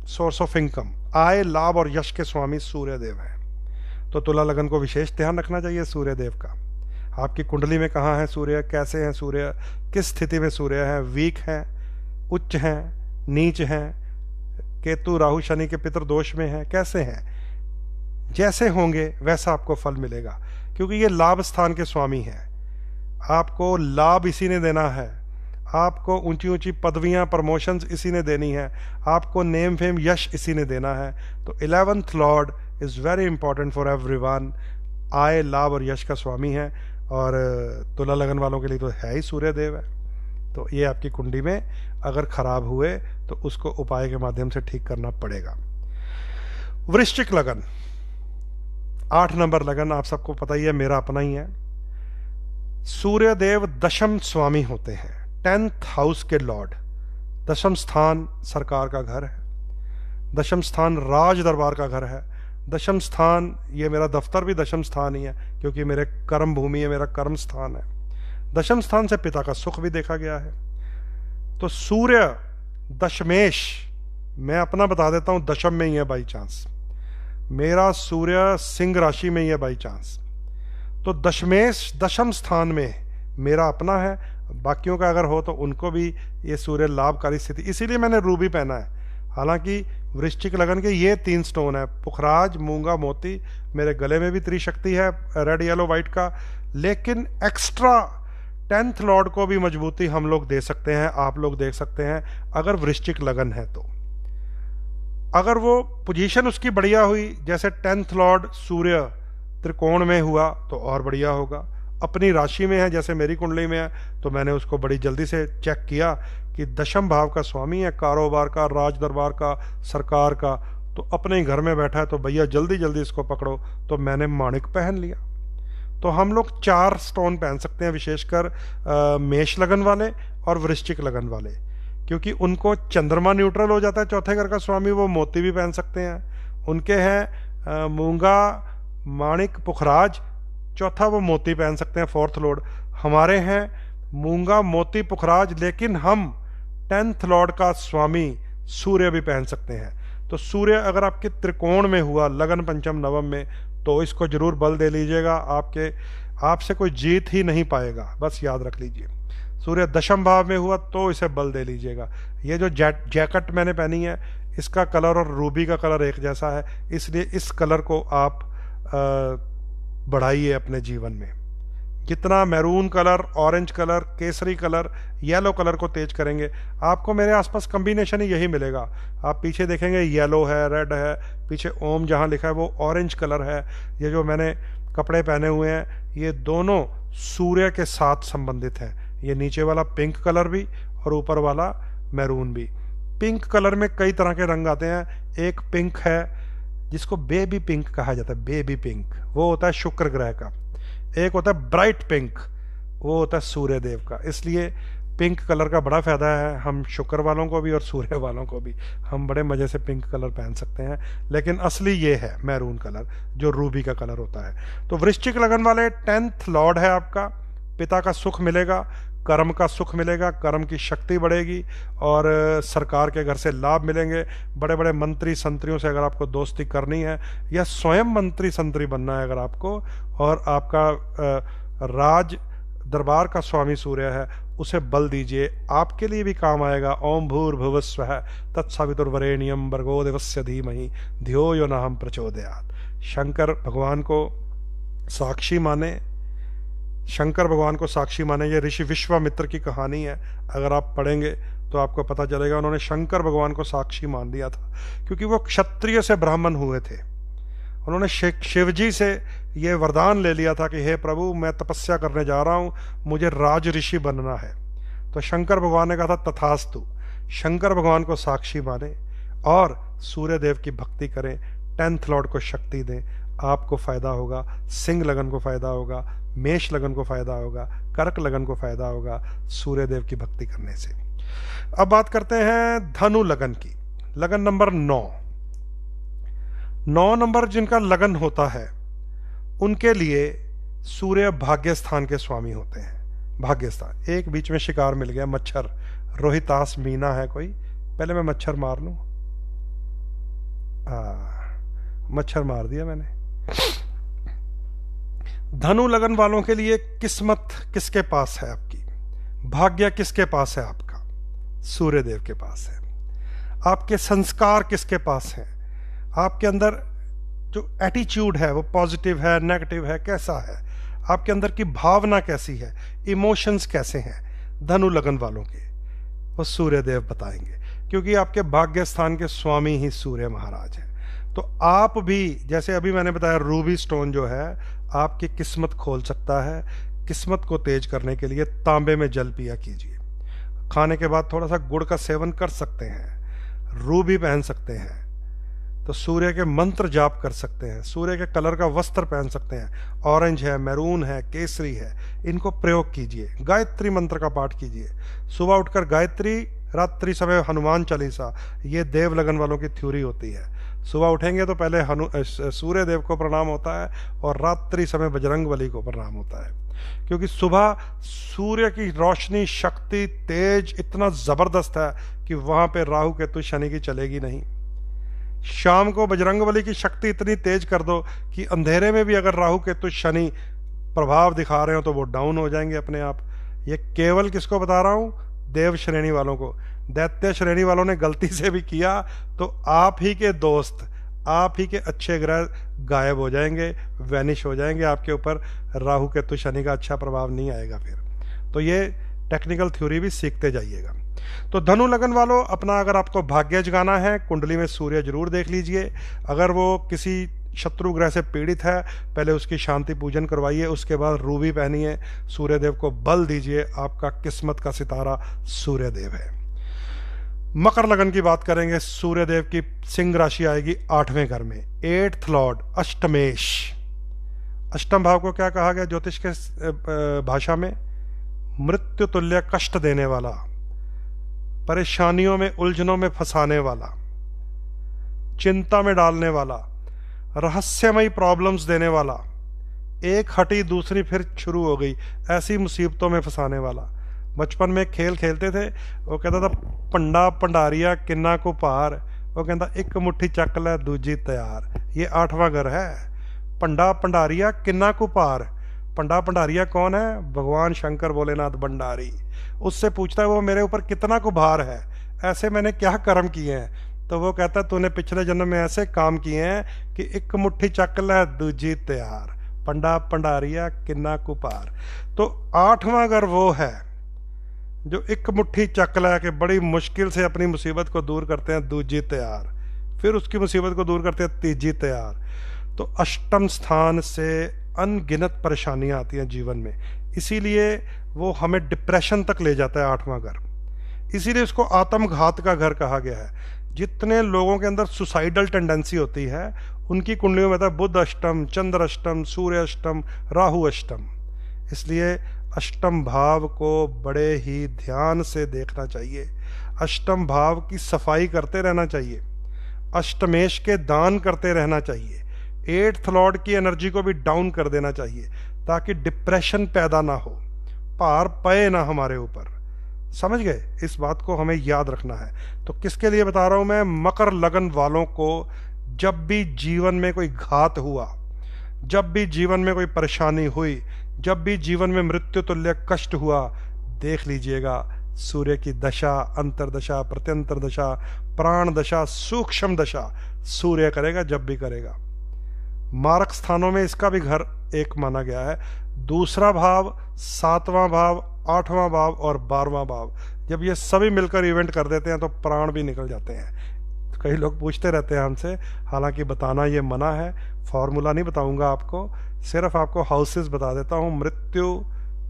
source of income, आय, लाभ और यश के स्वामी सूर्य देव है। तो तुला लगन को विशेष ध्यान रखना चाहिए सूर्य देव का। आपकी कुंडली में कहाँ है सूर्य, कैसे हैं सूर्य, किस स्थिति में सूर्य है, वीक हैं, उच्च हैं, नीच हैं, केतु राहु शनि के पितृ दोष में हैं, कैसे हैं। जैसे होंगे वैसा आपको फल मिलेगा, क्योंकि ये लाभ स्थान के स्वामी हैं। आपको लाभ इसी ने देना है, आपको ऊंची ऊंची पदवियां, प्रमोशंस इसी ने देनी है, आपको नेम फेम यश इसी ने देना है। तो 11th lord is very important for everyone. आय, लाभ और यश का स्वामी है, और तुला लगन वालों के लिए तो है ही सूर्य देव है। तो ये आपकी कुंडली में अगर खराब हुए तो उसको उपाय के माध्यम से ठीक करना पड़ेगा। वृश्चिक लगन 8 नंबर लगन, आप सबको पता ही है, मेरा अपना ही है। सूर्य देव दशम स्वामी होते हैं, 10th हाउस के लॉर्ड। दशम स्थान सरकार का घर है, दशम स्थान राज दरबार का घर है, दशम स्थान, ये मेरा दफ्तर भी दशम स्थान ही है क्योंकि मेरे कर्म भूमि है, मेरा कर्म स्थान है। दशम स्थान से पिता का सुख भी देखा गया है। तो सूर्य दशमेश, मैं अपना बता देता हूं, दशम में ही है बाई चांस। मेरा सूर्य सिंह राशि में ही है बाई चांस। तो दशमेश दशम स्थान में मेरा अपना है, बाकियों का अगर हो तो उनको भी ये सूर्य लाभकारी स्थिति, इसीलिए मैंने रूबी पहना है। हालांकि वृश्चिक लगन के ये 3 स्टोन है, पुखराज, मूंगा, मोती। मेरे गले में भी त्रिशक्ति है, रेड, येलो, व्हाइट का। लेकिन एक्स्ट्रा 10th लॉर्ड को भी मजबूती हम लोग दे सकते हैं, आप लोग देख सकते हैं अगर वृश्चिक लगन है तो। अगर वो पोजीशन उसकी बढ़िया हुई, जैसे 10th लॉर्ड सूर्य त्रिकोण में हुआ तो और बढ़िया होगा। अपनी राशि में है जैसे मेरी कुंडली में है, तो मैंने उसको बड़ी जल्दी से चेक किया कि दशम भाव का स्वामी है, कारोबार का, राज दरबार का, सरकार का, तो अपने ही घर में बैठा है, तो भैया जल्दी जल्दी इसको पकड़ो। तो मैंने माणिक पहन लिया। तो हम लोग 4 स्टोन पहन सकते हैं, विशेषकर मेष लगन वाले और वृश्चिक लगन वाले, क्योंकि उनको चंद्रमा न्यूट्रल हो जाता है, चौथे घर का स्वामी, वो मोती भी पहन सकते हैं। उनके हैं मूंगा, माणिक, पुखराज, चौथा वो मोती पहन सकते हैं, 4th लॉर्ड। हमारे हैं मूंगा, मोती, पुखराज, लेकिन हम 10th लॉर्ड का स्वामी सूर्य भी पहन सकते हैं। तो सूर्य अगर आपके त्रिकोण में हुआ, लगन, पंचम, नवम में, तो इसको जरूर बल दे लीजिएगा। आपसे कोई जीत ही नहीं पाएगा, बस याद रख लीजिए। सूर्य दशम भाव में हुआ तो इसे बल दे लीजिएगा। ये जो जैकेट मैंने पहनी है, इसका कलर और रूबी का कलर एक जैसा है, इसलिए इस कलर को आप बढ़ाइए अपने जीवन में। जितना maroon colour, orange colour, Kesari colour, yellow colour को तेज करेंगे, आपको मेरे आसपास कॉम्बिनेशन ही यही मिलेगा। आप पीछे देखेंगे येलो है, रेड है, पीछे ओम जहाँ लिखा है वो ऑरेंज कलर है। ये जो मैंने कपड़े पहने हुए हैं, ये दोनों सूर्य के साथ संबंधित हैं। ये नीचे वाला पिंक कलर भी और ऊपर वाला मैरून भी। पिंक कलर में कई तरह के रंग आते हैं। एक पिंक है जिसको बेबी पिंक कहा जाता है, बेबी पिंक, वो होता है शुक्र ग्रह का। एक होता है ब्राइट पिंक, वो होता है सूर्य देव का। इसलिए पिंक कलर का बड़ा फायदा है, हम शुक्र वालों को भी और सूर्य वालों को भी, हम बड़े मजे से पिंक कलर पहन सकते हैं। लेकिन असली ये है मैरून कलर, जो रूबी का कलर होता है। तो वृश्चिक लगन वाले 10th लॉर्ड है आपका, पिता का सुख मिलेगा, कर्म का सुख मिलेगा, कर्म की शक्ति बढ़ेगी और सरकार के घर से लाभ मिलेंगे। बड़े बड़े मंत्री संतरियों से अगर आपको दोस्ती करनी है या स्वयं मंत्री संतरी बनना है अगर आपको, और आपका राज दरबार का स्वामी सूर्य है, उसे बल दीजिए, आपके लिए भी काम आएगा। ओम भूर्भुवस्वः तत्सवितुर्वरेण्यं भर्गो देवस्य धीमहि धियो यो नः प्रचोदयात्। शंकर भगवान को साक्षी माने, शंकर भगवान को साक्षी माने। ये ऋषि विश्वामित्र की कहानी है, अगर आप पढ़ेंगे तो आपको पता चलेगा उन्होंने शंकर भगवान को साक्षी मान लिया था, क्योंकि वो क्षत्रिय से ब्राह्मण हुए थे। उन्होंने शिव जी से ये वरदान ले लिया था कि हे प्रभु, मैं तपस्या करने जा रहा हूं, मुझे राज ऋषि बनना है। तो शंकर भगवान ने कहा था तथास्तु। शंकर भगवान को साक्षी माने और सूर्य देव की भक्ति करें, 10th लॉर्ड को शक्ति दें, आपको फायदा होगा। सिंह लगन को फायदा होगा, मेष लगन को फायदा होगा, कर्क लगन को फायदा होगा सूर्य देव की भक्ति करने से। अब बात करते हैं धनु लगन की, लगन नंबर 9 नंबर जिनका लगन होता है उनके लिए सूर्य भाग्य स्थान के स्वामी होते हैं। भाग्य स्थान, एक बीच में शिकार मिल गया, मच्छर, रोहितास मीना है कोई, पहले मैं मच्छर मार लूं। मच्छर मार दिया मैंने। धनु लगन वालों के लिए किस्मत किसके पास है आपकी, भाग्य किसके पास है आपका, सूर्य देव के पास है। आपके संस्कार किसके पास हैं, आपके अंदर जो एटीट्यूड है वो पॉजिटिव है नेगेटिव है, कैसा है, आपके अंदर की भावना कैसी है, इमोशंस कैसे हैं धनु लगन वालों के, वो सूर्य देव बताएंगे, क्योंकि आपके भाग्य स्थान के स्वामी ही सूर्य महाराज हैं। तो आप भी, जैसे अभी मैंने बताया, रूबी स्टोन जो है आपकी किस्मत खोल सकता है। किस्मत को तेज करने के लिए तांबे में जल पिया कीजिए, खाने के बाद थोड़ा सा गुड़ का सेवन कर सकते हैं, रूबी पहन सकते हैं, तो सूर्य के मंत्र जाप कर सकते हैं, सूर्य के कलर का वस्त्र पहन सकते हैं, ऑरेंज है, मैरून है, केसरी है, इनको प्रयोग कीजिए। गायत्री मंत्र का पाठ कीजिए, सुबह उठकर गायत्री, रात्रि समय हनुमान चालीसा। ये देव लगन वालों की थ्योरी होती है। सुबह उठेंगे तो पहले सूर्य देव को प्रणाम होता है और रात्रि समय बजरंग बली को प्रणाम होता है, क्योंकि सुबह सूर्य की रोशनी, शक्ति, तेज इतना जबरदस्त है कि वहां पे राहु केतु शनि की चलेगी नहीं। शाम को बजरंग बली की शक्ति इतनी तेज कर दो कि अंधेरे में भी अगर राहु केतु शनि प्रभाव दिखा रहे हो तो वो डाउन हो जाएंगे अपने आप। ये केवल किसको बता रहा हूं, देव श्रेणी वालों को। दैत्य श्रेणी वालों ने गलती से भी किया तो आप ही के दोस्त, आप ही के अच्छे ग्रह गायब हो जाएंगे, वैनिश हो जाएंगे, आपके ऊपर राहु केतु शनि का अच्छा प्रभाव नहीं आएगा फिर। तो ये टेक्निकल थ्योरी भी सीखते जाइएगा। तो धनु लगन वालों, अपना अगर आपको भाग्य जगाना है, कुंडली में सूर्य जरूर देख लीजिए। अगर वो किसी शत्रु ग्रह से पीड़ित है, पहले उसकी शांति पूजन करवाइए, उसके बाद रूबी पहनिए, सूर्य देव को बल दीजिए। आपका किस्मत का सितारा सूर्य देव है। मकर लगन की बात करेंगे, सूर्य देव की सिंह राशि आएगी 8वें घर में, 8th लॉर्ड अष्टमेश। अष्टम भाव को क्या कहा गया ज्योतिष के भाषा में, मृत्यु तुल्य कष्ट देने वाला, परेशानियों में, उलझनों में फंसाने वाला, चिंता में डालने वाला, रहस्यमयी प्रॉब्लम्स देने वाला, एक हटी दूसरी फिर शुरू हो गई, ऐसी मुसीबतों में फंसाने वाला। बचपन में खेल खेलते थे, वो कहता था पंडा पंडारिया किन्ना को पार, वो कहता एक मुट्ठी चक लै दूजी तैयार। ये 8वां घर है। पंडा पंडारिया किन्ना को पार, पंडा पंडारिया कौन है, भगवान शंकर भोलेनाथ भंडारी। उससे पूछता है वो मेरे ऊपर कितना को भार है, ऐसे मैंने क्या कर्म किए हैं। तो वो कहता है तूने पिछले जन्म में ऐसे काम किए हैं कि एक मुट्ठी चक लै दूजी तैयार, पंडा पंडारिया किन्ना को पार। तो 8वां घर वो है जो एक मुट्ठी चक लै के बड़ी मुश्किल से अपनी मुसीबत को दूर करते हैं, दूजी तैयार, फिर उसकी मुसीबत को दूर करते हैं, तीजी तैयार। तो अष्टम स्थान से अनगिनत परेशानियां आती हैं जीवन में, इसीलिए वो हमें डिप्रेशन तक ले जाता है 8वां घर। इसीलिए इसको आत्मघात का घर कहा गया है। जितने लोगों के अंदर सुसाइडल टेंडेंसी होती है उनकी कुंडलियों में था बुध अष्टम, चंद्र अष्टम, सूर्य अष्टम, राहु अष्टम। इसलिए अष्टम भाव को बड़े ही ध्यान से देखना चाहिए, अष्टम भाव की सफाई करते रहना चाहिए, अष्टमेश के दान करते रहना चाहिए, एट्थ लॉर्ड की एनर्जी को भी डाउन कर देना चाहिए ताकि डिप्रेशन पैदा ना हो, भार पए ना हमारे ऊपर। समझ गए? इस बात को हमें याद रखना है। तो किसके लिए बता रहा हूं मैं? मकर लगन वालों को जब भी जीवन में कोई घात हुआ, जब भी जीवन में कोई परेशानी हुई, जब भी जीवन में मृत्यु तुल्य कष्ट हुआ, देख लीजिएगा सूर्य की दशा, अंतरदशा, प्रत्यंतर दशा, प्राण दशा, सूक्ष्म दशा सूर्य करेगा जब भी करेगा। मारक स्थानों में इसका भी घर एक माना गया है। दूसरा भाव, सातवां भाव, आठवां भाव और 12वां भाव, जब ये सभी मिलकर इवेंट कर देते हैं तो प्राण भी निकल जाते हैं। कई लोग पूछते रहते हैं हमसे, हालांकि बताना ये मना है, फॉर्मूला नहीं बताऊंगा आपको, सिर्फ आपको हाउसेस बता देता हूं, मृत्यु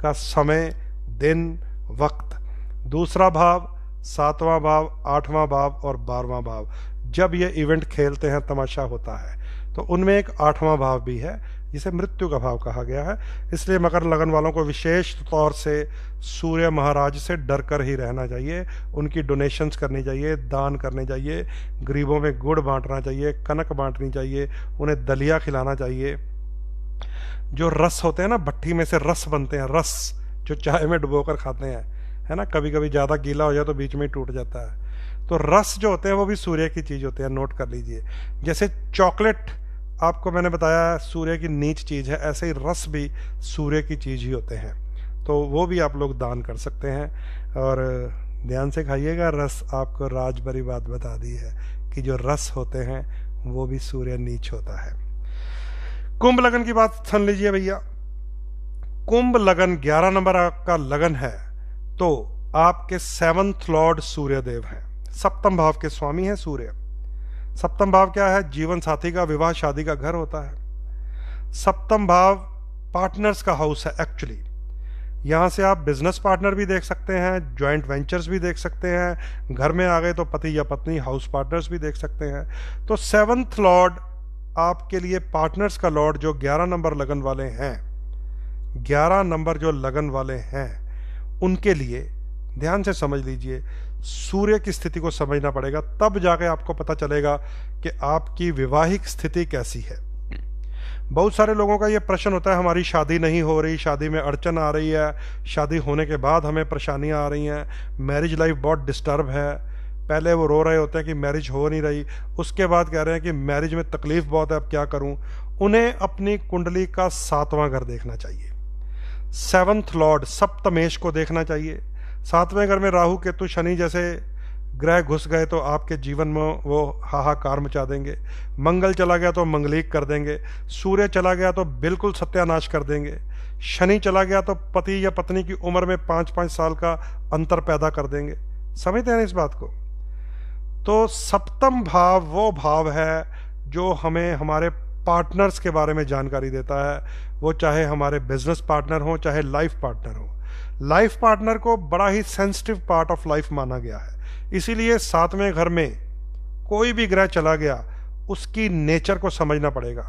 का समय, दिन, वक्त। दूसरा भाव, सातवां भाव, आठवां भाव और 12वां भाव, जब ये इवेंट खेलते हैं, तमाशा होता है, तो उनमें एक 8वां भाव भी है जिसे मृत्यु का भाव कहा गया है। इसलिए मकर लगन वालों को विशेष तौर से सूर्य महाराज से डर कर ही रहना चाहिए, उनकी डोनेशंस करनी चाहिए, दान करने चाहिए, गरीबों में गुड़ बांटना चाहिए, कनक बांटनी चाहिए, उन्हें दलिया खिलाना चाहिए। जो रस होते हैं ना, भट्टी में से रस बनते हैं, रस जो चाय में डुबोकर खाते हैं, है ना, कभी कभी ज़्यादा गीला हो जाए तो बीच में ही टूट जाता है। तो रस जो होते हैं वो भी सूर्य की चीज़ होते हैं, नोट कर लीजिए। जैसे चॉकलेट आपको मैंने बताया सूर्य की नीच चीज़ है, ऐसे ही रस भी सूर्य की चीज़ ही होते हैं, तो वो भी आप लोग दान कर सकते हैं। और ध्यान से खाइएगा रस, आपको राज भरी बात बता दी है कि जो रस होते हैं वो भी सूर्य नीच होता है। कुंभ लगन की बात सुन लीजिए भैया। कुंभ लगन 11 नंबर आपका लगन है, तो आपके 7th लॉर्ड सूर्यदेव हैं, सप्तम भाव के स्वामी हैं सूर्य। सप्तम भाव क्या है? जीवन साथी का, विवाह शादी का घर होता है। सप्तम भाव पार्टनर्स का हाउस है एक्चुअली। यहां से आप बिजनेस पार्टनर भी देख सकते हैं, जॉइंट वेंचर्स भी देख सकते हैं, घर में आ गए तो पति या पत्नी हाउस पार्टनर्स भी देख सकते हैं। तो 7th लॉर्ड आपके लिए पार्टनर्स का लॉर्ड जो 11 नंबर लगन वाले हैं, 11 नंबर जो लगन वाले हैं उनके लिए ध्यान से समझ लीजिए, सूर्य की स्थिति को समझना पड़ेगा, तब जाके आपको पता चलेगा कि आपकी वैवाहिक स्थिति कैसी है। बहुत सारे लोगों का ये प्रश्न होता है, हमारी शादी नहीं हो रही, शादी में अड़चन आ रही है, शादी होने के बाद हमें परेशानियां आ रही हैं, मैरिज लाइफ बहुत डिस्टर्ब है। पहले वो रो रहे होते हैं कि मैरिज हो नहीं रही, उसके बाद कह रहे हैं कि मैरिज में तकलीफ बहुत है, अब क्या करूं। उन्हें अपनी कुंडली का 7वां घर देखना चाहिए, 7th लॉर्ड सप्तमेश को देखना चाहिए। 7वें घर में राहु केतु शनि जैसे ग्रह घुस गए तो आपके जीवन में वो हाहाकार मचा देंगे। मंगल चला गया तो मंगलिक कर देंगे, सूर्य चला गया तो बिल्कुल सत्यानाश कर देंगे, शनि चला गया तो पति या पत्नी की उम्र में 5-5 साल का अंतर पैदा कर देंगे। समझते हैं इस बात को? तो सप्तम भाव वो भाव है जो हमें हमारे पार्टनर्स के बारे में जानकारी देता है, वो चाहे हमारे बिजनेस पार्टनर हो चाहे लाइफ पार्टनर हो। लाइफ पार्टनर को बड़ा ही सेंसिटिव पार्ट ऑफ लाइफ माना गया है, इसीलिए 7वें घर में कोई भी ग्रह चला गया उसकी नेचर को समझना पड़ेगा।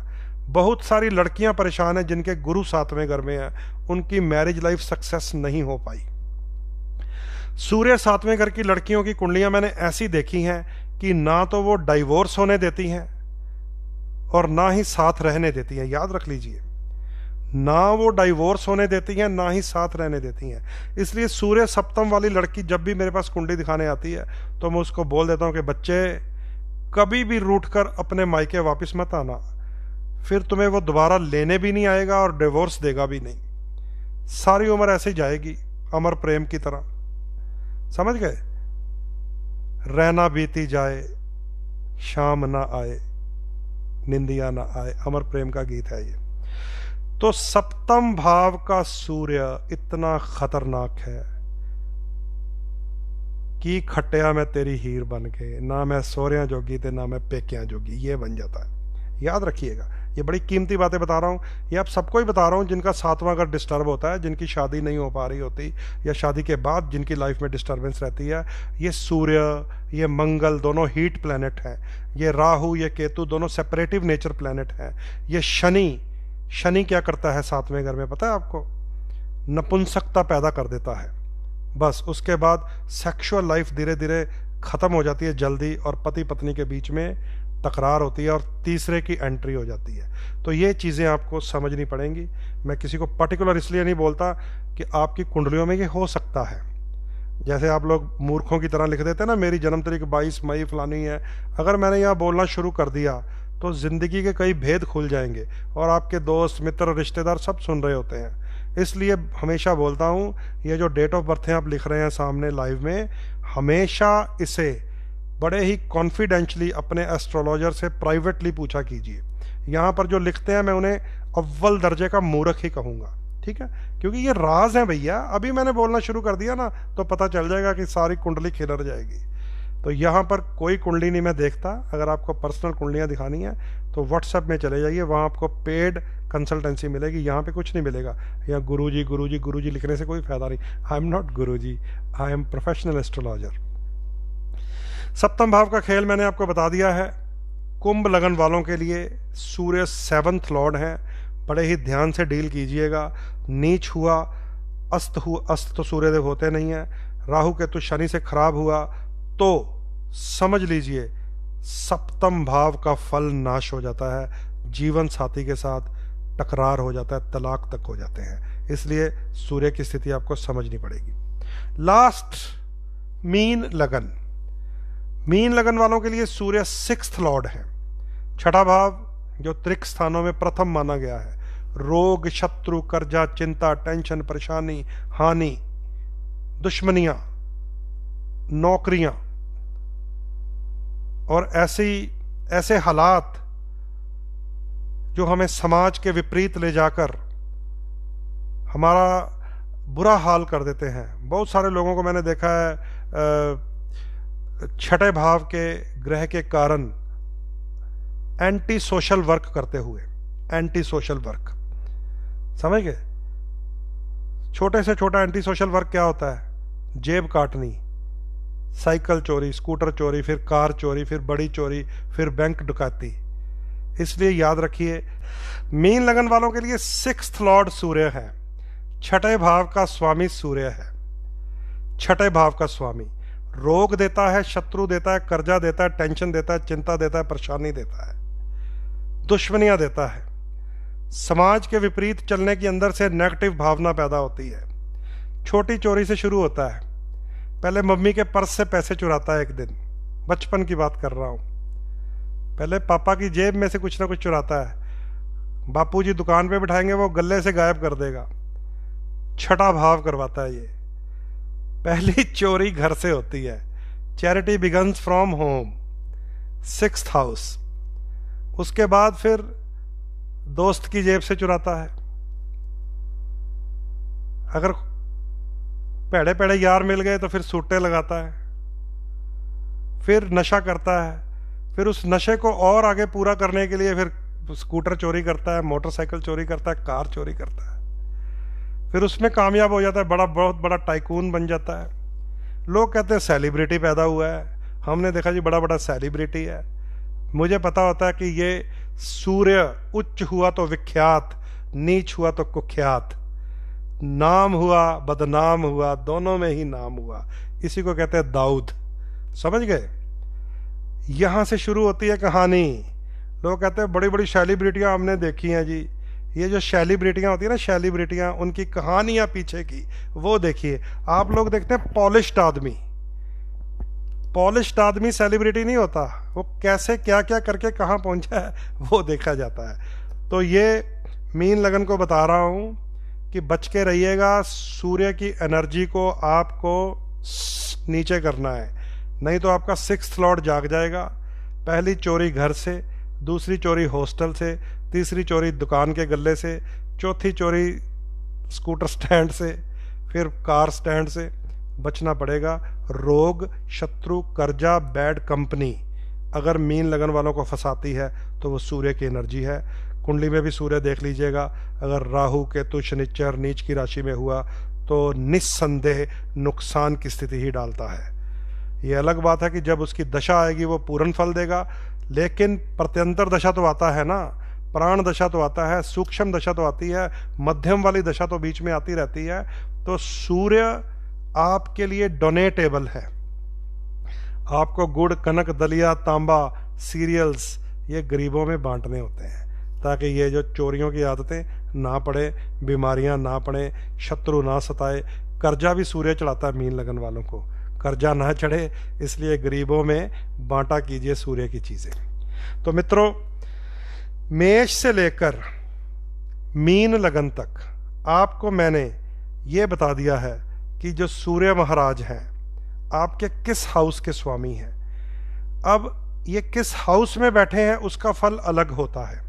बहुत सारी लड़कियां परेशान हैं जिनके गुरु 7वें घर में है, उनकी मैरिज लाइफ सक्सेस नहीं हो पाई। सूर्य 7वें घर की लड़कियों की कुंडलियां मैंने ऐसी देखी हैं कि ना तो वो डाइवोर्स होने देती हैं और ना ही साथ रहने देती हैं। याद रख लीजिए, ना वो डाइवोर्स होने देती हैं ना ही साथ रहने देती हैं। इसलिए सूर्य सप्तम वाली लड़की जब भी मेरे पास कुंडली दिखाने आती है तो मैं उसको बोल देता हूं कि बच्चे कभी भी रूठ कर अपने मायके वापस मत आना, फिर तुम्हें वो दोबारा लेने भी नहीं आएगा और डिवोर्स देगा भी नहीं, सारी उम्र ऐसे ही जाएगी अमर प्रेम की तरह। समझ गए? रहना बीती जाए शाम ना आए निंदिया ना आए, अमर प्रेम का गीत है ये। तो सप्तम भाव का सूर्य इतना खतरनाक है कि खट्टिया मैं तेरी हीर बन के, ना मैं सोहरियां जोगी ते ना मैं पेकियां जोगी, ये बन जाता है। याद रखिएगा, ये बड़ी कीमती बातें बता रहा हूँ, ये आप सबको ही बता रहा हूँ जिनका 7वां घर डिस्टर्ब होता है, जिनकी शादी नहीं हो पा रही होती या शादी के बाद जिनकी लाइफ में डिस्टर्बेंस रहती है। ये सूर्य, ये मंगल दोनों हीट प्लैनेट हैं, ये राहु, ये केतु दोनों सेपरेटिव नेचर प्लैनेट हैं। ये शनि क्या करता है 7वें घर में पता है आपको? नपुंसकता पैदा कर देता है। बस उसके बाद सेक्सुअल लाइफ धीरे धीरे ख़त्म हो जाती है जल्दी, और पति पत्नी के बीच में तकरार होती है और तीसरे की एंट्री हो जाती है। तो ये चीज़ें आपको समझनी पड़ेंगी। मैं किसी को पर्टिकुलर इसलिए नहीं बोलता कि आपकी कुंडलियों में ये हो सकता है। जैसे आप लोग मूर्खों की तरह लिख देते हैं ना, मेरी जन्म तारीख 22 मई फलानी है। अगर मैंने यहाँ बोलना शुरू कर दिया तो ज़िंदगी के कई भेद खुल जाएंगे, और आपके दोस्त मित्र रिश्तेदार सब सुन रहे होते हैं। इसलिए हमेशा बोलता हूँ, ये जो डेट ऑफ बर्थ है आप लिख रहे हैं सामने लाइव में, हमेशा इसे बड़े ही कॉन्फिडेंशली अपने एस्ट्रोलॉजर से प्राइवेटली पूछा कीजिए। यहाँ पर जो लिखते हैं मैं उन्हें अव्वल दर्जे का मूर्ख ही कहूँगा, ठीक है, क्योंकि ये राज है भैया। अभी मैंने बोलना शुरू कर दिया ना तो पता चल जाएगा कि सारी कुंडली खिलर जाएगी। तो यहाँ पर कोई कुंडली नहीं मैं देखता। अगर आपको पर्सनल कुंडलियाँ दिखानी है तो व्हाट्सएप में चले जाइए, वहाँ आपको पेड कंसल्टेंसी मिलेगी। यहाँ पे कुछ नहीं मिलेगा। यहाँ गुरुजी लिखने से कोई फायदा नहीं। I am not Guruji, I am professional astrologer. सप्तम भाव का खेल मैंने आपको बता दिया है। कुंभ लगन वालों के लिए सूर्य 7th लॉर्ड है, बड़े ही ध्यान से डील कीजिएगा। नीच हुआ, अस्त तो सूर्यदेव होते नहीं है। राहु केतु शनि से खराब हुआ तो समझ लीजिए सप्तम भाव का फल नाश हो जाता है, जीवन साथी के साथ टकरार हो जाता है, तलाक तक हो जाते हैं। इसलिए सूर्य की स्थिति आपको समझनी पड़ेगी। लास्ट मीन लगन। मीन लगन वालों के लिए सूर्य 6th लॉर्ड है, 6ठा भाव जो त्रिक स्थानों में प्रथम माना गया है। रोग, शत्रु, कर्जा, चिंता, टेंशन, परेशानी, हानि, दुश्मनियां, नौकरियां और ऐसे हालात जो हमें समाज के विपरीत ले जाकर हमारा बुरा हाल कर देते हैं। बहुत सारे लोगों को मैंने देखा है 6ठे भाव के ग्रह के कारण एंटी सोशल वर्क करते हुए। एंटी सोशल वर्क समझ गए? छोटे से छोटा एंटी सोशल वर्क क्या होता है? जेब काटनी, साइकिल चोरी, स्कूटर चोरी, फिर कार चोरी, फिर बड़ी चोरी, फिर बैंक डकैती। इसलिए याद रखिए, मीन लगन वालों के लिए 6th लॉर्ड सूर्य है, 6ठे भाव का स्वामी सूर्य है। 6ठे भाव का स्वामी रोग देता है, शत्रु देता है, कर्जा देता है, टेंशन देता है, चिंता देता है, परेशानी देता है, दुश्मनियां देता है। समाज के विपरीत चलने की अंदर से नेगेटिव भावना पैदा होती है। छोटी चोरी से शुरू होता है। पहले मम्मी के पर्स से पैसे चुराता है एक दिन, बचपन की बात कर रहा हूं। पहले पापा की जेब में से कुछ ना कुछ चुराता है। बापूजी दुकान पे बिठाएंगे, वो गले से गायब कर देगा। 6ठा भाव करवाता है ये। पहली चोरी घर से होती है। Charity begins from home, 6th house. उसके बाद फिर दोस्त की जेब से चुराता है। अगर पेड़े पेड़े यार मिल गए तो फिर सूटे लगाता है, फिर नशा करता है, फिर उस नशे को और आगे पूरा करने के लिए फिर स्कूटर चोरी करता है, मोटरसाइकिल चोरी करता है, कार चोरी करता है, फिर उसमें कामयाब हो जाता है, बहुत बड़ा टाइकून बन जाता है। लोग कहते हैं सेलिब्रिटी पैदा हुआ है। हमने देखा जी बड़ा सेलिब्रिटी है। मुझे पता होता है कि ये सूर्य उच्च हुआ तो विख्यात, नीच हुआ तो कुख्यात, नाम हुआ बदनाम हुआ, दोनों में ही नाम हुआ। इसी को कहते हैं दाऊद। समझ गए? यहां से शुरू होती है कहानी। लोग कहते हैं बड़ी बड़ी सेलिब्रिटियां हमने देखी हैं जी। ये जो सेलिब्रिटियां होती है ना, सेलिब्रिटियां, उनकी कहानियां पीछे की वो देखिए। आप लोग देखते हैं पॉलिश्ड आदमी, पॉलिश्ड आदमी सेलिब्रिटी नहीं होता। वो कैसे क्या क्या करके कहाँ पहुंचा है वो देखा जाता है। तो ये मीन लगन को बता रहा हूं कि बच के रहिएगा। सूर्य की एनर्जी को आपको नीचे करना है, नहीं तो आपका 6th लॉर्ड जाग जाएगा। पहली चोरी घर से, दूसरी चोरी हॉस्टल से, तीसरी चोरी दुकान के गल्ले से, चौथी चोरी स्कूटर स्टैंड से, फिर कार स्टैंड से। बचना पड़ेगा। रोग, शत्रु, कर्जा, बैड कंपनी अगर मीन लगन वालों को फंसाती है तो वो सूर्य की एनर्जी है। कुंडली में भी सूर्य देख लीजिएगा। अगर राहु केतु शनिचर नीच की राशि में हुआ तो निस्संदेह नुकसान की स्थिति ही डालता है। ये अलग बात है कि जब उसकी दशा आएगी वो पूर्ण फल देगा, लेकिन प्रत्यंतर दशा तो आता है ना। प्राण दशा तो आता है, सूक्ष्म दशा तो आती है, मध्यम वाली दशा तो बीच में आती रहती है। तो सूर्य आपके लिए डोनेटेबल है। आपको गुड़, कनक, दलिया, तांबा, सीरियल्स ये गरीबों में बांटने होते हैं, ताकि ये जो चोरियों की आदतें ना पड़े, बीमारियां ना पड़े, शत्रु ना सताए। कर्जा भी सूर्य चढ़ाता है मीन लगन वालों को, कर्जा ना चढ़े, इसलिए गरीबों में बांटा कीजिए सूर्य की चीजें। तो मित्रों, मेष से लेकर मीन लगन तक आपको मैंने ये बता दिया है कि जो सूर्य महाराज हैं आपके किस हाउस के स्वामी हैं। अब ये किस हाउस में बैठे हैं उसका फल अलग होता है।